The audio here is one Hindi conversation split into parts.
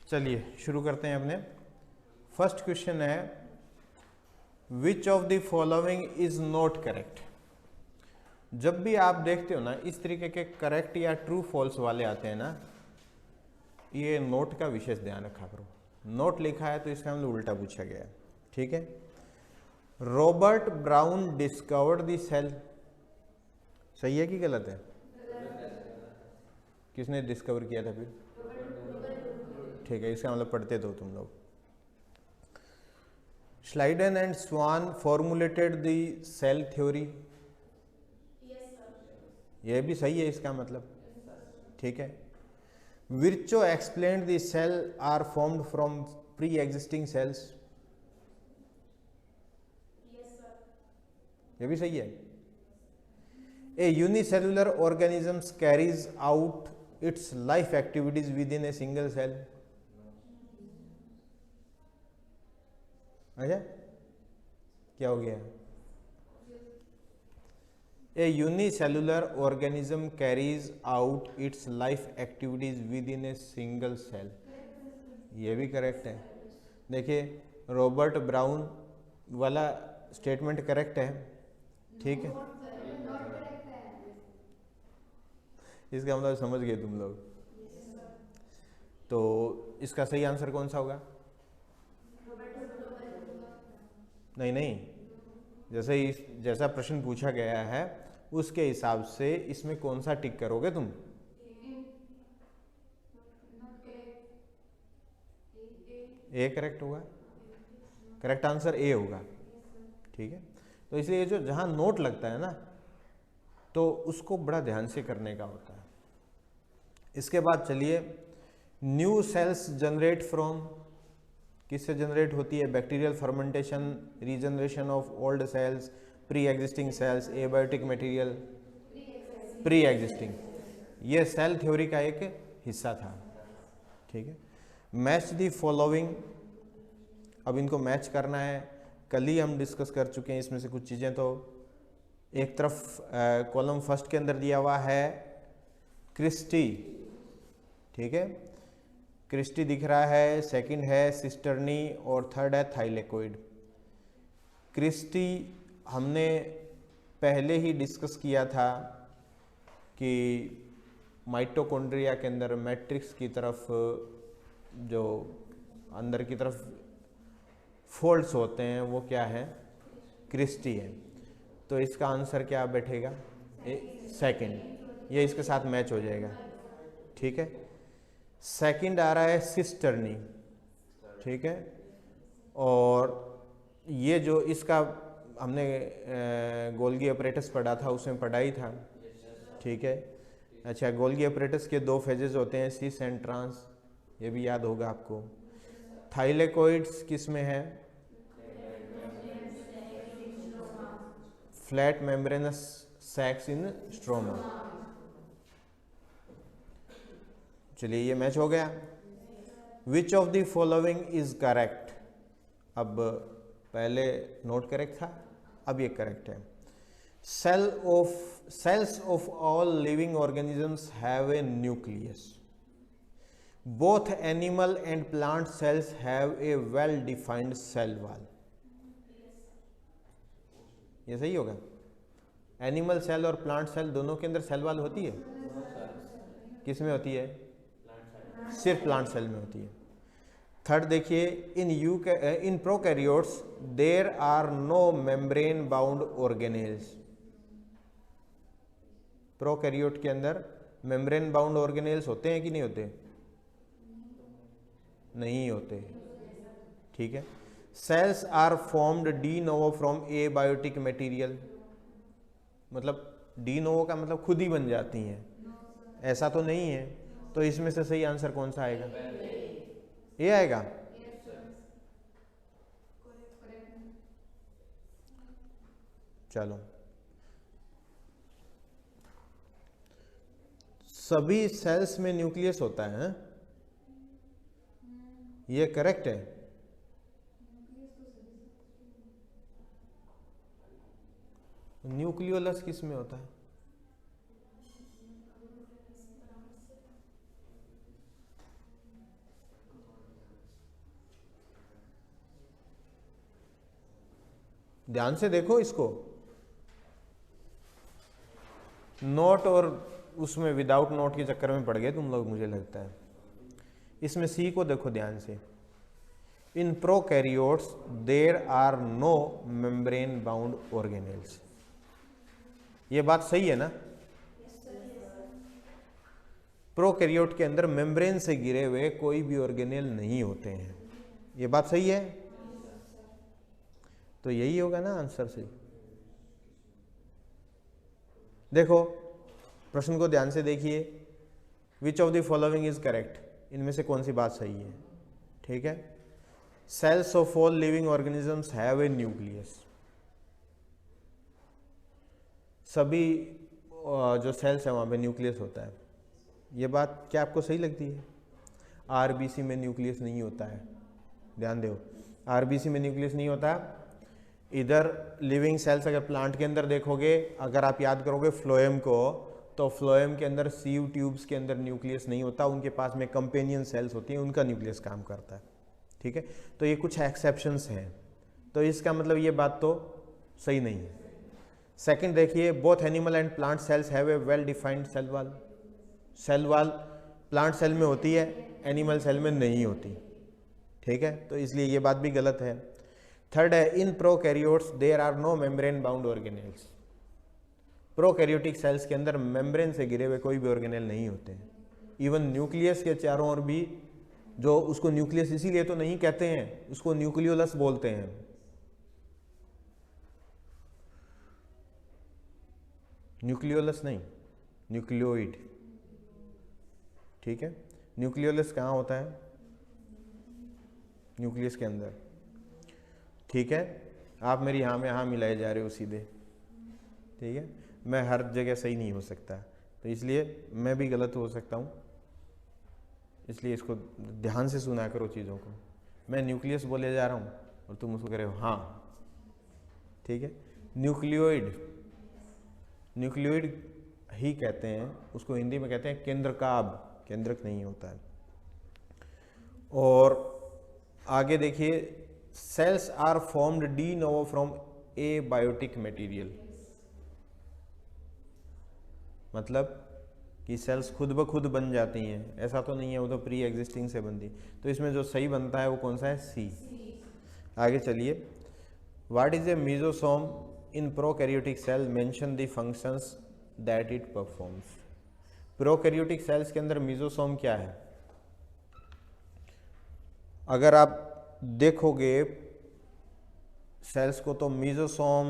चलिए शुरू करते हैं अपने। फर्स्ट क्वेश्चन है विच of the following is not correct. जब भी आप देखते हो ना इस तरीके के करेक्ट या ट्रू फॉल्स वाले आते हैं ना, ये नोट का विशेष ध्यान रखा करो। नोट लिखा है तो इसका मतलब उल्टा पूछा गया है, ठीक है। Robert Brown discovered the cell, सही है कि गलत है? किसने डिस्कवर किया था फिर? ठीक है, इसका मतलब पढ़ते दो तुम लोग। Schleiden and Schwann formulated the cell theory, यह भी सही है इसका मतलब, ठीक है। Virchow explained the cell are formed from pre existing cells, यह भी सही है। A unicellular organisms carries out its life activities with in a single cell, अच्छा क्या हो गया? A unicellular organism carries out its life activities with in a single cell, ये भी करेक्ट है। देखिए रॉबर्ट ब्राउन वाला स्टेटमेंट करेक्ट है, ठीक है। इसका मतलब समझ गए तुम लोग। तो इसका सही आंसर कौन सा होगा? नहीं नहीं, जैसा प्रश्न पूछा गया है उसके हिसाब से इसमें कौन सा टिक करोगे तुम? ए करेक्ट होगा, करेक्ट आंसर ए होगा, ठीक है। तो इसलिए जो जहां नोट लगता है ना तो उसको बड़ा ध्यान से करने का होता है। इसके बाद चलिए, न्यू सेल्स जनरेट फ्रॉम, किससे जनरेट होती है? Bacterial fermentation, regeneration of old cells, pre existing cells, abiotic material, pre existing. ये सेल थ्योरी का एक हिस्सा था, ठीक है। मैच दी फॉलोइंग, अब इनको मैच करना है। कल ही हम डिस्कस कर चुके हैं इसमें से कुछ चीज़ें। तो एक तरफ कॉलम फर्स्ट के अंदर दिया हुआ है क्रिस्टी, ठीक है, क्रिस्टी दिख रहा है, सेकंड है सिस्टर्नी और थर्ड है थाइलेकोइड। क्रिस्टी हमने पहले ही डिस्कस किया था कि माइटोकॉन्ड्रिया के अंदर मैट्रिक्स की तरफ जो अंदर की तरफ फोल्ड्स होते हैं वो क्या है? क्रिस्टी है। तो इसका आंसर क्या बैठेगा? सेकंड, ये इसके साथ मैच हो जाएगा, ठीक है। सेकंड आ रहा है सिस्टर्नी, ठीक है। और ये जो इसका हमने गोल्गी अपरेटस पढ़ा था उसमें पढ़ाई था, ठीक है। अच्छा, गोल्गी अपरेटस के दो फेजेस होते हैं, सिस एंड ट्रांस, ये भी याद होगा आपको। थाइलेकोइड्स किस में है? Flat membranous sacs in stroma. चलिए ये मैच हो गया। Which of the following is correct, अब पहले नोट करेक्ट था, अब ये करेक्ट है। Cells of all living organisms have a nucleus, both animal and plant cells have a well defined cell wall, ये सही होगा। एनिमल सेल और प्लांट सेल दोनों के अंदर सेल वॉल होती है, किस में होती है? सिर्फ प्लांट सेल में होती है। थर्ड देखिए, in prokaryotes there are no membrane bound organelles, prokaryote के अंदर मेम्ब्रेन बाउंड ऑर्गेनेल्स होते हैं कि नहीं होते? नहीं होते, ठीक है। Cells are formed de novo from abiotic material, मतलब डी नोवो का मतलब खुद ही बन जाती हैं, ऐसा तो नहीं है। तो इसमें से सही आंसर कौन सा आएगा? ये आएगा। चलो, सभी सेल्स में न्यूक्लियस होता है, ये करेक्ट है। न्यूक्लियोलस किस में होता है? ध्यान से देखो इसको, नोट और उसमें विदाउट नोट के चक्कर में पड़ गए तुम लोग मुझे लगता है। इसमें सी को देखो ध्यान से, in prokaryotes there are no membrane bound organelles. ये बात सही है ना? प्रोकैरियोट के अंदर मेम्ब्रेन से घिरे हुए कोई भी ऑर्गेनेल नहीं होते हैं, ये बात सही है? तो यही होगा ना आंसर सही। देखो प्रश्न को ध्यान से देखिए, which of the following is correct, इनमें से कौन सी बात सही है? ठीक है, cells of all living organisms have a nucleus. सभी जो सेल्स है वहां पे न्यूक्लियस होता है, ये बात क्या आपको सही लगती है? आरबीसी में न्यूक्लियस नहीं होता है, ध्यान दो, आरबीसी में न्यूक्लियस नहीं होता। इधर लिविंग सेल्स अगर प्लांट के अंदर देखोगे, अगर आप याद करोगे फ्लोएम को, तो फ्लोएम के अंदर सीव ट्यूब्स के अंदर न्यूक्लियस नहीं होता, उनके पास में कंपेनियन सेल्स होती हैं, उनका न्यूक्लियस काम करता है। ठीक है, तो ये कुछ एक्सेप्शंस हैं, तो इसका मतलब ये बात तो सही नहीं है। सेकंड देखिए, both animal and plant cells have a well defined cell wall. Cell wall plant cell में होती है, एनिमल सेल में नहीं होती। ठीक है, तो इसलिए ये बात भी गलत है। थर्ड है, in prokaryotes there are no membrane bound organelles. Prokaryotic cells के अंदर मेम्ब्रेन से घिरे हुए कोई भी ऑर्गेनेल नहीं होते हैं। इवन न्यूक्लियस के चारों ओर भी, जो उसको न्यूक्लियस इसीलिए तो नहीं कहते हैं, उसको न्यूक्लियोलस बोलते हैं। न्यूक्लियोलस नहीं, न्यूक्लियोइड। ठीक है, न्यूक्लियोलस कहाँ होता है? न्यूक्लियस के अंदर। ठीक है, आप मेरी हाँ में हाँ मिलाए जा रहे हो सीधे। ठीक है, मैं हर जगह सही नहीं हो सकता, तो इसलिए मैं भी गलत हो सकता हूँ, इसलिए इसको ध्यान से सुना करो चीज़ों को। मैं न्यूक्लियस बोले जा रहा हूँ और तुम उसको कह रहे हो हाँ। ठीक है, न्यूक्लियोइड, न्यूक्लियोइड ही कहते हैं उसको, हिंदी में कहते हैं केंद्रकाभ, केंद्रक नहीं होता है। और आगे देखिए, cells are formed de novo from abiotic material. मतलब कि सेल्स खुद ब खुद बन जाती हैं, ऐसा तो नहीं है, वो तो प्री एग्जिस्टिंग से बनती। तो इसमें जो सही बनता है वो कौन सा है? सी। आगे चलिए, what is a mesosome in prokaryotic cell, mention the functions that it performs. Prokaryotic cells के अंदर मीजोसोम क्या है? अगर आप देखोगे सेल्स को, तो मीजोसोम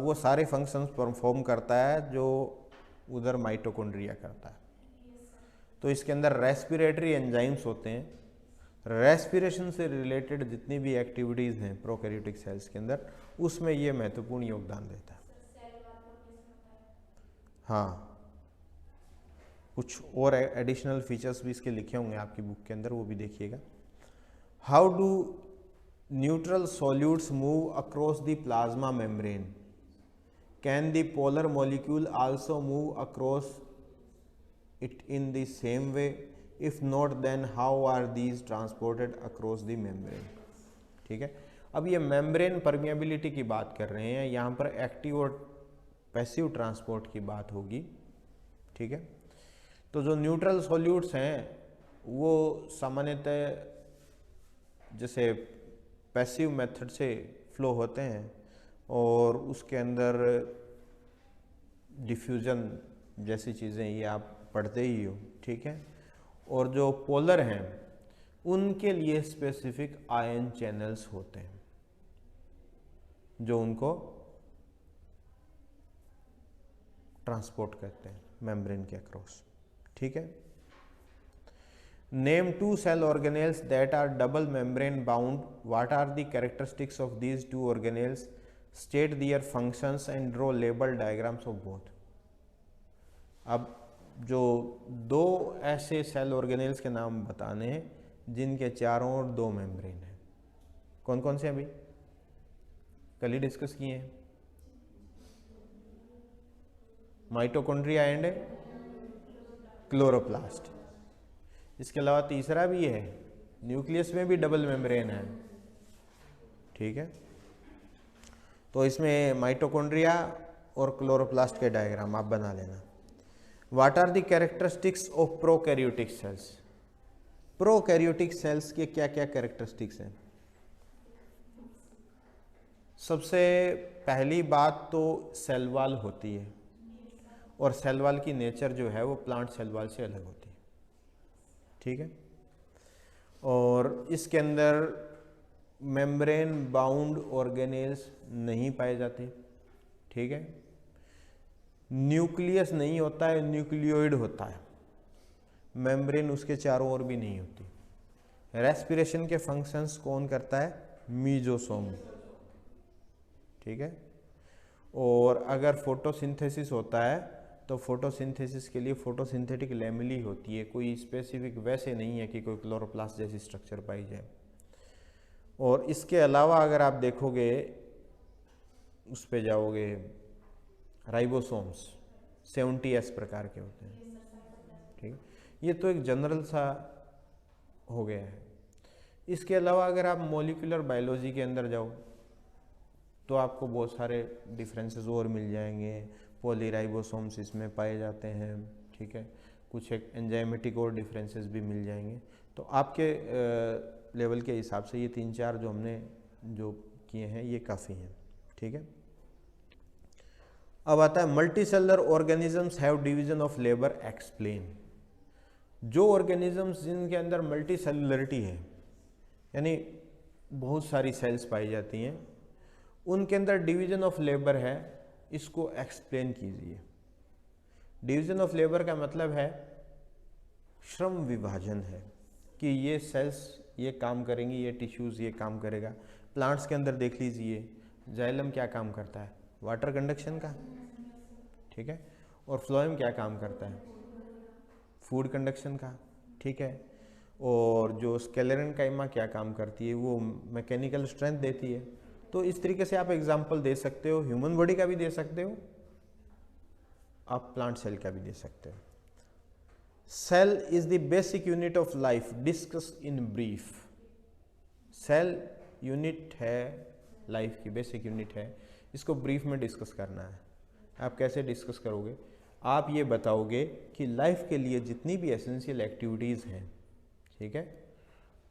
वो सारे फंक्शंस परफॉर्म करता है जो उधर माइटोकॉन्ड्रिया करता है। तो इसके अंदर रेस्पिरेटरी एंजाइम्स होते हैं, रेस्पिरेशन से रिलेटेड जितनी भी एक्टिविटीज़ हैं प्रोकैरियोटिक सेल्स के अंदर, उसमें ये महत्वपूर्ण योगदान देता है। हाँ, कुछ और एडिशनल फीचर्स भी इसके लिखे होंगे आपकी बुक के अंदर, वो भी देखिएगा। How do neutral solutes move across the plasma membrane? Can the polar molecule also move across it in the same way? If not, then how are these transported across the membrane? ठीक है, अब ये मेम्ब्रेन परमिएबिलिटी की बात कर रहे हैं, यहाँ पर एक्टिव और पैसिव ट्रांसपोर्ट की बात होगी। ठीक है, तो जो न्यूट्रल सॉल्यूट्स हैं वो सामान्यतः जैसे पैसिव मेथड से फ्लो होते हैं और उसके अंदर डिफ्यूजन जैसी चीज़ें ये आप पढ़ते ही हो। ठीक है, और जो पोलर हैं उनके लिए स्पेसिफिक आयन चैनल्स होते हैं जो उनको ट्रांसपोर्ट करते हैं मेम्ब्रेन के अक्रॉस। ठीक है, name two cell organelles that are double membrane bound, what are the characteristics of these two organelles, state their functions and draw label diagrams of both. अब जो दो ऐसे सेल ऑर्गेनेल्स के नाम बताने हैं जिनके चारों ओर दो मेम्ब्रेन है, कौन कौन से अभी कल ही डिस्कस किए हैं? Mitochondria and chloroplast. इसके अलावा तीसरा भी है, न्यूक्लियस में भी डबल मेम्ब्रेन है। ठीक है, तो इसमें माइटोकॉन्ड्रिया और क्लोरोप्लास्ट के डायग्राम आप बना लेना। What are the characteristics of prokaryotic cells? Prokaryotic cells के क्या क्या कैरेक्टरिस्टिक्स हैं? सबसे पहली बात तो सेल वॉल होती है, और सेल वॉल की नेचर जो है वो प्लांट सेल वॉल से अलग होती है, ठीक है। और इसके अंदर मेम्ब्रेन बाउंड ऑर्गेनेल्स नहीं पाए जाते, ठीक है। न्यूक्लियस नहीं होता है, न्यूक्लियोइड होता है। मेम्ब्रेन उसके चारों ओर भी नहीं होती। रेस्पिरेशन के फंक्शंस कौन करता है? मीजोसोम, ठीक है। और अगर फोटोसिंथेसिस होता है तो फोटोसिंथेसिस के लिए फोटोसिंथेटिक लैमेली होती है, कोई स्पेसिफिक वैसे नहीं है कि कोई क्लोरोप्लास्ट जैसी स्ट्रक्चर पाई जाए। और इसके अलावा अगर आप देखोगे, उस पे जाओगे, राइबोसोम्स 70S प्रकार के होते हैं, ठीक है। ये तो एक जनरल सा हो गया है। इसके अलावा अगर आप मॉलिक्यूलर बायोलॉजी के अंदर जाओ तो आपको बहुत सारे डिफरेंसेस और मिल जाएंगे। पॉलीराइबोसोम्स इसमें पाए जाते हैं, ठीक है। कुछ एक एंजाइमेटिक और डिफरेंसेस भी मिल जाएंगे। तो आपके लेवल के हिसाब से ये 3-4 जो हमने जो किए हैं ये काफ़ी हैं, ठीक है। अब आता है multi cellular organisms have division of labour explain. जो ऑर्गेनिजम्स जिनके अंदर मल्टी सेलुलरिटी है, यानी बहुत सारी सेल्स पाई जाती हैं, उनके अंदर डिवीजन ऑफ लेबर है, इसको एक्सप्लेन कीजिए। डिवीजन ऑफ लेबर का मतलब है श्रम विभाजन है कि ये सेल्स ये काम करेंगी, ये टिश्यूज ये काम करेगा। प्लांट्स के अंदर देख लीजिए, जाइलम क्या काम करता है? वाटर कंडक्शन का, ठीक है। और फ्लोएम क्या काम करता है? फूड कंडक्शन का, ठीक है। और जो स्केलेरेनकाइमा क्या काम करती है? वो मैकेनिकल स्ट्रेंथ देती है। तो इस तरीके से आप एग्जाम्पल दे सकते हो, ह्यूमन बॉडी का भी दे सकते हो, आप प्लांट सेल का भी दे सकते हो। Cell is the basic unit of life, discuss in brief. Cell unit है, लाइफ की बेसिक यूनिट है, इसको ब्रीफ में डिस्कस करना है। आप कैसे डिस्कस करोगे? आप ये बताओगे कि लाइफ के लिए जितनी भी एसेंशियल एक्टिविटीज़ हैं, ठीक है,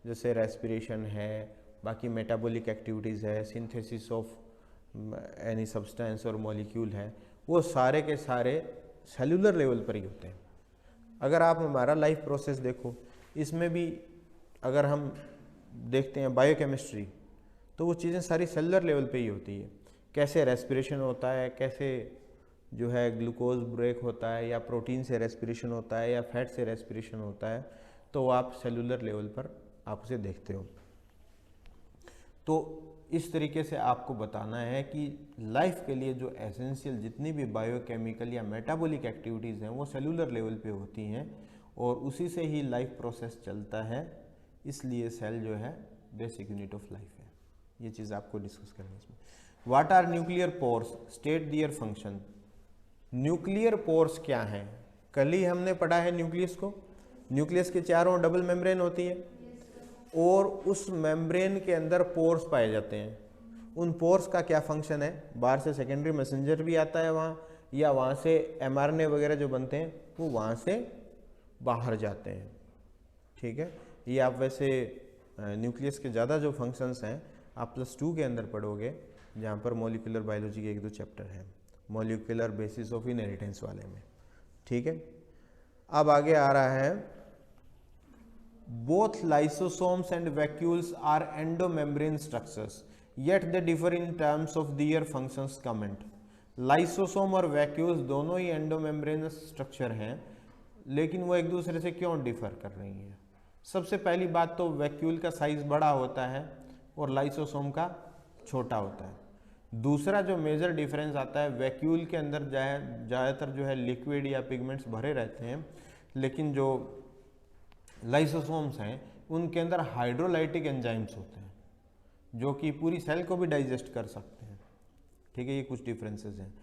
जैसे रेस्पिरेशन है, बाकी मेटाबॉलिक एक्टिविटीज़ है, सिंथेसिस ऑफ एनी सब्सटेंस और मॉलिक्यूल है, वो सारे के सारे सेलुलर लेवल पर ही होते हैं। अगर आप हमारा लाइफ प्रोसेस देखो, इसमें भी अगर हम देखते हैं बायोकेमिस्ट्री, तो वो चीज़ें सारी सेलुलर लेवल पे ही होती है। कैसे रेस्पिरेशन होता है, कैसे जो है ग्लूकोज ब्रेक होता है, या प्रोटीन से रेस्पिरेशन होता है, या फैट से रेस्पिरेशन होता है, तो आप सेलुलर लेवल पर आप उसे देखते हो। तो इस तरीके से आपको बताना है कि लाइफ के लिए जो एसेंशियल जितनी भी बायोकेमिकल या मेटाबॉलिक एक्टिविटीज़ हैं वो सेलुलर लेवल पे होती हैं, और उसी से ही लाइफ प्रोसेस चलता है। इसलिए सेल जो है बेसिक यूनिट ऑफ लाइफ है। ये चीज़ आपको डिस्कस करनी है इसमें। What are nuclear pores? State their function. Nuclear pores क्या हैं? कल ही हमने पढ़ा है न्यूक्लियस को। न्यूक्लियस के चारों डबल मेम्ब्रेन होती है, और उस मेम्ब्रेन के अंदर पोर्स पाए जाते हैं। उन पोर्स का क्या फंक्शन है? बाहर से सेकेंडरी मैसेंजर भी आता है वहाँ, या वहाँ से mRNA वगैरह जो बनते हैं वो वहाँ से बाहर जाते हैं, ठीक है। ये आप वैसे न्यूक्लियस के ज़्यादा जो फंक्शंस हैं आप +2 के अंदर पढ़ोगे, जहाँ पर मॉलिक्यूलर बायोलॉजी के 1-2 चैप्टर हैं, मॉलिक्यूलर बेसिस ऑफ इनहेरिटेंस वाले में, ठीक है। अब आगे आ रहा है, both lysosomes and vacuoles are endomembrane structures yet they differ in terms of their functions. comment. Lysosome और वैक्यूल्स दोनों ही एंडोमेम्ब्रेनस स्ट्रक्चर हैं, लेकिन वो एक दूसरे से क्यों डिफर कर रही हैं? सबसे पहली बात तो वैक्यूल का साइज बड़ा होता है और लाइसोसोम का छोटा होता है। दूसरा जो मेजर डिफरेंस आता है, वैक्यूल के अंदर ज़्यादातर जो है लिक्विड या पिगमेंट्स भरे रहते हैं, लेकिन जो लाइसोसोम्स हैं उनके अंदर हाइड्रोलाइटिक एंजाइम्स होते हैं जो कि पूरी सेल को भी डाइजेस्ट कर सकते हैं, ठीक है। ये कुछ डिफरेंसेस हैं।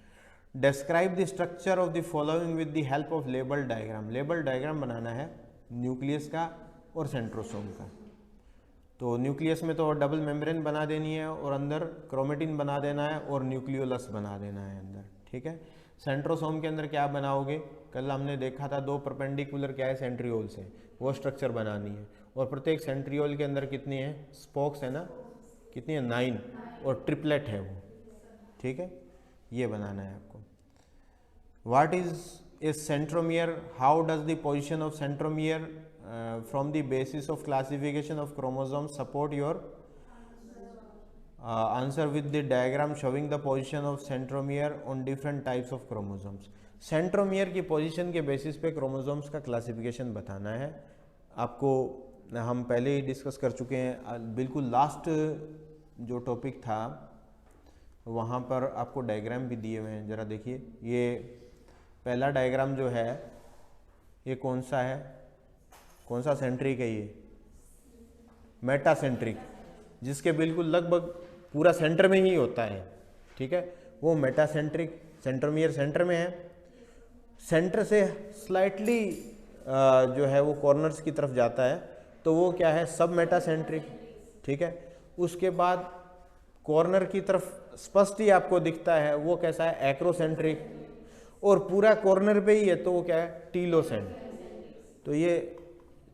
Describe the structure of the following with the help of label diagram. Label diagram बनाना है न्यूक्लियस का और सेंट्रोसोम का। तो न्यूक्लियस में तो डबल मेम्ब्रेन बना देनी है और अंदर क्रोमेटिन बना देना है और न्यूक्लियोलस बना देना है अंदर, ठीक है। सेंट्रोसोम के अंदर क्या बनाओगे, कल हमने देखा था 2 परपेंडिकुलर क्या है सेंट्रियोल्स हैं, वो स्ट्रक्चर बनानी है। और प्रत्येक सेंट्रियोल के अंदर कितनी है स्पोक्स है ना, कितनी है 9, और ट्रिपलेट है वो, ठीक है। ये बनाना है आपको। What is centromere, how does the position of centromere from the basis of classification of chromosomes, support your answer with the diagram showing the position of centromere on different types of chromosomes। Centromere की पोजीशन के बेसिस पे क्रोमोसोम्स का क्लासिफिकेशन बताना है आपको। हम पहले ही डिस्कस कर चुके हैं, बिल्कुल लास्ट जो टॉपिक था वहाँ पर आपको डायग्राम भी दिए हुए हैं, ज़रा देखिए। ये पहला डायग्राम जो है ये कौन सा है, कौन सा सेंट्रिक है, ये मेटासेंट्रिक, जिसके बिल्कुल लगभग पूरा सेंटर में ही होता है, ठीक है, वो मेटासेंट्रिक। सेंट्रोमियर सेंटर में है, सेंटर से स्लाइटली जो है वो कॉर्नर्स की तरफ जाता है, तो वो क्या है सब मेटासेंट्रिक, ठीक है। उसके बाद कॉर्नर की तरफ स्पष्ट ही आपको दिखता है वो कैसा है एक्रोसेंट्रिक, और पूरा कॉर्नर पे ही है तो वो क्या है टीलोसेंट्रिक। तो ये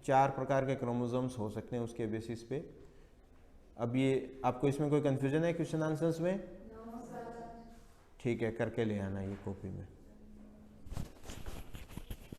4 प्रकार के क्रोमोसोम्स हो सकते हैं उसके बेसिस पे। अब ये आपको इसमें कोई कंफ्यूजन है क्वेश्चन आंसर्स में? ठीक है, करके ले आना ये कॉपी में।